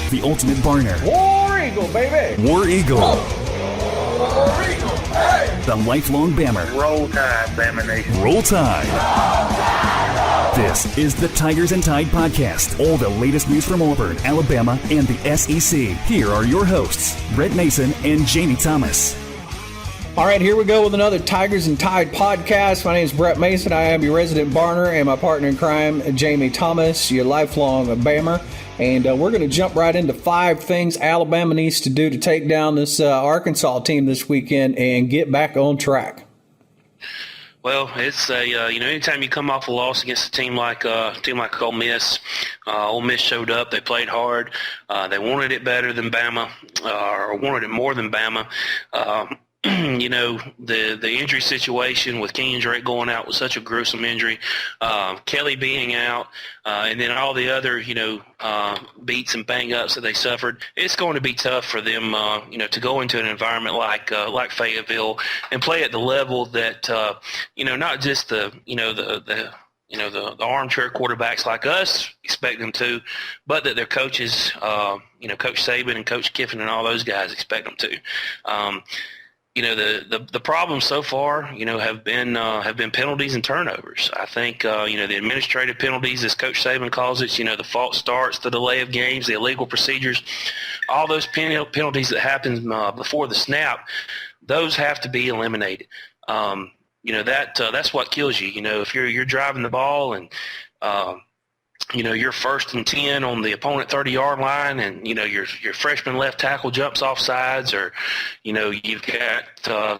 the ultimate Barner. War Eagle, baby! War Eagle. War Eagle, hey! The lifelong Bammer. Roll Tide, Bama Nation. Roll Tide. This is the Tigers and Tide podcast. All the latest news from Auburn, Alabama, and the SEC. Here are your hosts, Brett Mason and Jamie Thomas. All right, here we go with another Tigers and Tide podcast. My name is Brett Mason. I am your resident Barner, and my partner in crime, Jamie Thomas, your lifelong Bammer. And we're going to jump right into 5 things Alabama needs to do to take down this Arkansas team this weekend and get back on track. Well, it's anytime you come off a loss against a team like Ole Miss, Ole Miss showed up. They played hard. They wanted it better than Bama, or wanted it more than Bama. The injury situation with Kenyon Drake going out was such a gruesome injury. Kelly being out, and then all the other, beats and bang-ups that they suffered. It's going to be tough for them, to go into an environment like Fayetteville and play at the level that, not just the armchair quarterbacks like us expect them to, but that their coaches, Coach Saban and Coach Kiffin and all those guys expect them to. The problems so far, have been penalties and turnovers. I think, the administrative penalties, as Coach Saban calls it, the false starts, the delay of games, the illegal procedures, all those penalties that happen before the snap, those have to be eliminated. That's what kills you. If you're driving the ball and you're 1st and 10 on the opponent 30-yard line, and your freshman left tackle jumps off sides, or you've got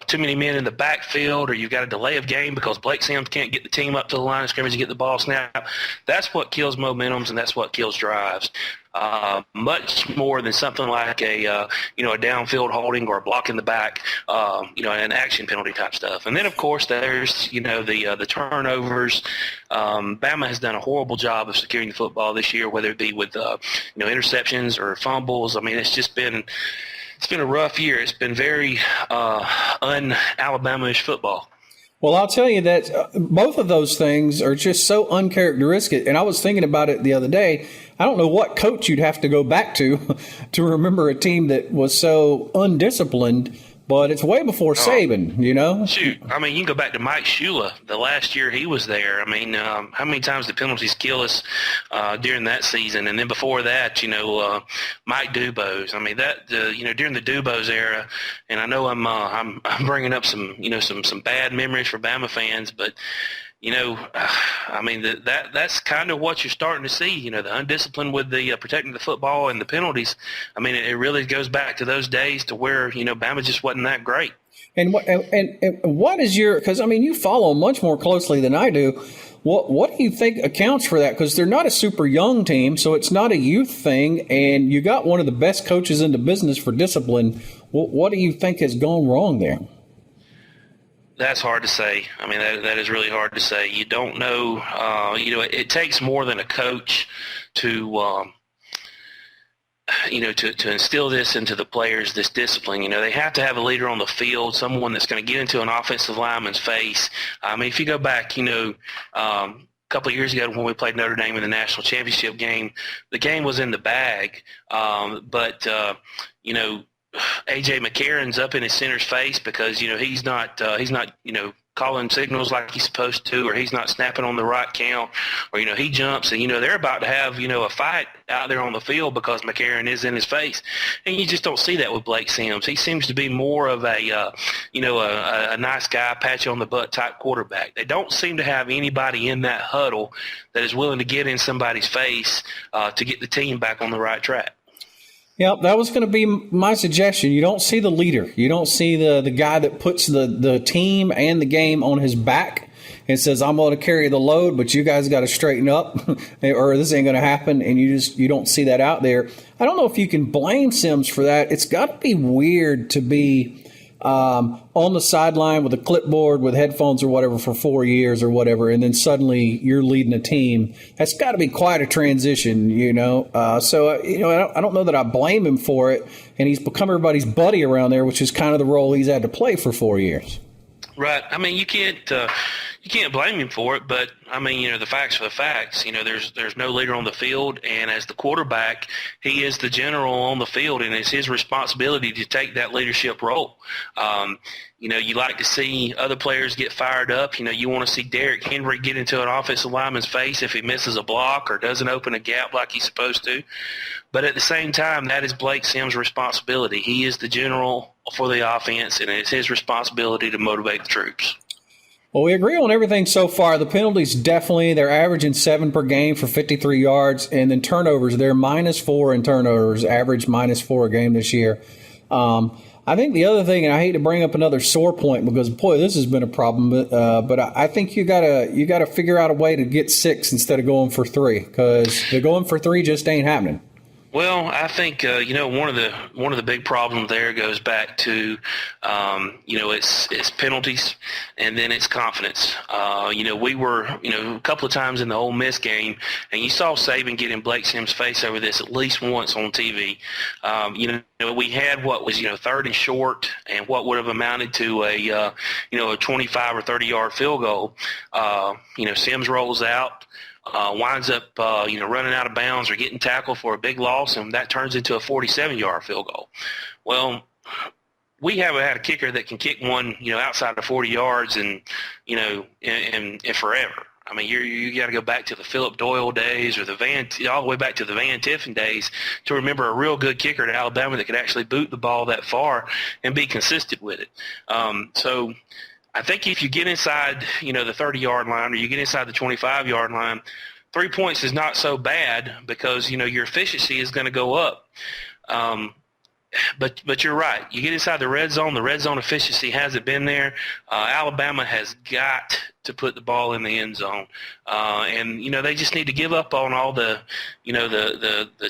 too many men in the backfield, or you've got a delay of game because Blake Sims can't get the team up to the line of scrimmage to get the ball snapped. That's what kills momentums, and that's what kills drives. Much more than something like a downfield holding or a block in the back, an action penalty type stuff. And then, of course, there's, the turnovers. Bama has done a horrible job of securing the football this year, whether it be with, interceptions or fumbles. I mean, it's been a rough year. It's been very un-Alabama-ish football. Well, I'll tell you that both of those things are just so uncharacteristic. And I was thinking about it the other day. I don't know what coach you'd have to go back to remember a team that was so undisciplined, but it's way before Saban, Shoot. I mean, you can go back to Mike Shula, the last year he was there. I mean, how many times did penalties kill us during that season? And then before that, Mike Dubose. I mean, that during the Dubose era, and I know I'm bringing up some bad memories for Bama fans, but I mean, that's kind of what you're starting to see, the undiscipline with the protecting the football and the penalties. I mean, it really goes back to those days to where, Bama just wasn't that great. And what is because, I mean, you follow much more closely than I do. What do you think accounts for that? Because they're not a super young team, so it's not a youth thing, and you got one of the best coaches in the business for discipline. What do you think has gone wrong there? That's hard to say. I mean, that is really hard to say. You don't know. It takes more than a coach to instill this into the players, this discipline. They have to have a leader on the field, someone that's going to get into an offensive lineman's face. I mean, if you go back, a couple of years ago when we played Notre Dame in the national championship game, the game was in the bag, but A.J. McCarron's up in his center's face because, he's not calling signals like he's supposed to, or he's not snapping on the right count, or, he jumps and, they're about to have, a fight out there on the field because McCarron is in his face. And you just don't see that with Blake Sims. He seems to be more of a nice guy, pat you on the butt type quarterback. They don't seem to have anybody in that huddle that is willing to get in somebody's face to get the team back on the right track. Yeah, that was going to be my suggestion. You don't see the leader. You don't see the guy that puts the team and the game on his back and says, I'm going to carry the load, but you guys got to straighten up or this ain't going to happen. And you don't see that out there. I don't know if you can blame Sims for that. It's got to be weird to be on the sideline with a clipboard with headphones or whatever for 4 years or whatever, and then suddenly you're leading a team. That's got to be quite a transition, So, I don't know that I blame him for it, and he's become everybody's buddy around there, which is kind of the role he's had to play for 4 years. Right. I mean, you can't you can't blame him for it, but I mean, the facts are the facts. There's no leader on the field, and as the quarterback, he is the general on the field, and it's his responsibility to take that leadership role. You like to see other players get fired up. You want to see Derrick Henry get into an offensive lineman's face if he misses a block or doesn't open a gap like he's supposed to. But at the same time, that is Blake Sims' responsibility. He is the general for the offense, and it's his responsibility to motivate the troops. Well, we agree on everything so far. The penalties definitely, they're averaging 7 per game for 53 yards. And then turnovers, they're -4 in turnovers, average -4 a game this year. I think the other thing, and I hate to bring up another sore point because, boy, this has been a problem, but I think you gotta figure out a way to get 6 instead of going for 3, because the going for 3 just ain't happening. Well, I think one of the big problems there goes back to it's penalties, and then it's confidence. We were a couple of times in the Ole Miss game, and you saw Saban get in Blake Sims' face over this at least once on TV. We had what was 3rd and short, and what would have amounted to a 25 or 30-yard field goal. Sims rolls out. Winds up, running out of bounds or getting tackled for a big loss, and that turns into a 47-yard field goal. Well, we haven't had a kicker that can kick one, outside of 40 yards and forever. I mean, you got to go back to the Philip Doyle days or all the way back to the Van Tiffin days to remember a real good kicker at Alabama that could actually boot the ball that far and be consistent with it. So I think if you get inside, the 30-yard line or you get inside the 25-yard line, 3 points is not so bad because, your efficiency is going to go up. But you're right. You get inside the red zone efficiency hasn't been there. Alabama has got to put the ball in the end zone. And they just need to give up on all the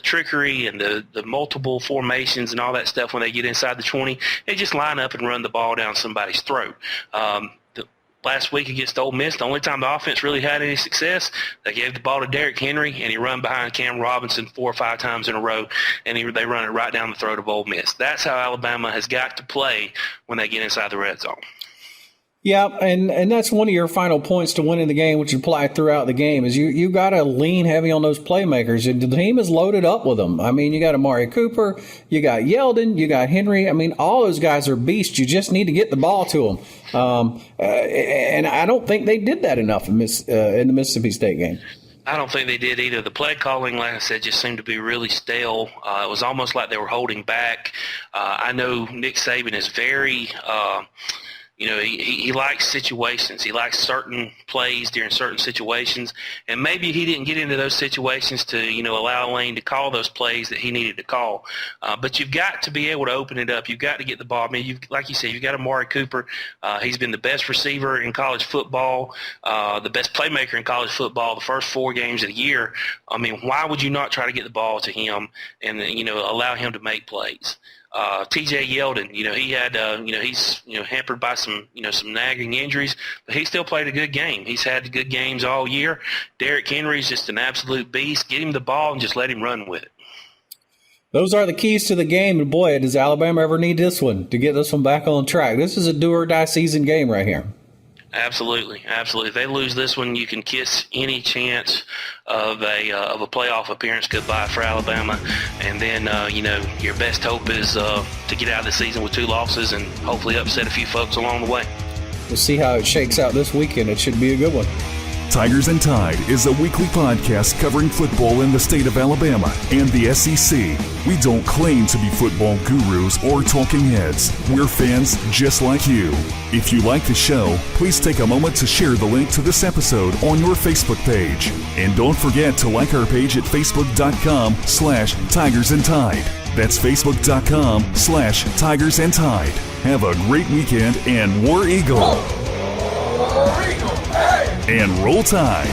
trickery and the multiple formations and all that stuff when they get inside the 20. They just line up and run the ball down somebody's throat. Last week against Ole Miss, the only time the offense really had any success, they gave the ball to Derrick Henry, and he run behind Cam Robinson 4 or 5 times in a row, and they run it right down the throat of Ole Miss. That's how Alabama has got to play when they get inside the red zone. Yeah, and that's one of your final points to winning the game, which apply throughout the game, is you got to lean heavy on those playmakers. And the team is loaded up with them. I mean, you got Amari Cooper, you got Yeldon, you got Henry. I mean, all those guys are beasts. You just need to get the ball to them. And I don't think they did that enough in the Mississippi State game. I don't think they did either. The play calling, like I said, just seemed to be really stale. It was almost like they were holding back. I know Nick Saban is very he likes situations. He likes certain plays during certain situations, and maybe he didn't get into those situations to, allow Lane to call those plays that he needed to call. But you've got to be able to open it up. You've got to get the ball. I mean, like you said, you've got Amari Cooper. He's been the best receiver in college football, the best playmaker in college football the first 4 games of the year. I mean, why would you not try to get the ball to him and, allow him to make plays? TJ Yeldon, he had, he's, hampered by some nagging injuries, but he still played a good game. He's had good games all year. Derrick Henry's just an absolute beast. Get him the ball and just let him run with it. Those are the keys to the game, and boy, does Alabama ever need this one to get this one back on track. This is a do-or-die season game right here. Absolutely. If they lose this one, you can kiss any chance of a playoff appearance goodbye for Alabama. And then, your best hope is to get out of the season with 2 losses and hopefully upset a few folks along the way. We'll see how it shakes out this weekend. It should be a good one. Tigers and Tide is a weekly podcast covering football in the state of Alabama and the SEC. We don't claim to be football gurus or talking heads. We're fans just like you. If you like the show, please take a moment to share the link to this episode on your Facebook page. And don't forget to like our page at facebook.com/Tigers and Tide. That's facebook.com/Tigers and Tide. Have a great weekend and War Eagle. And Roll Tide.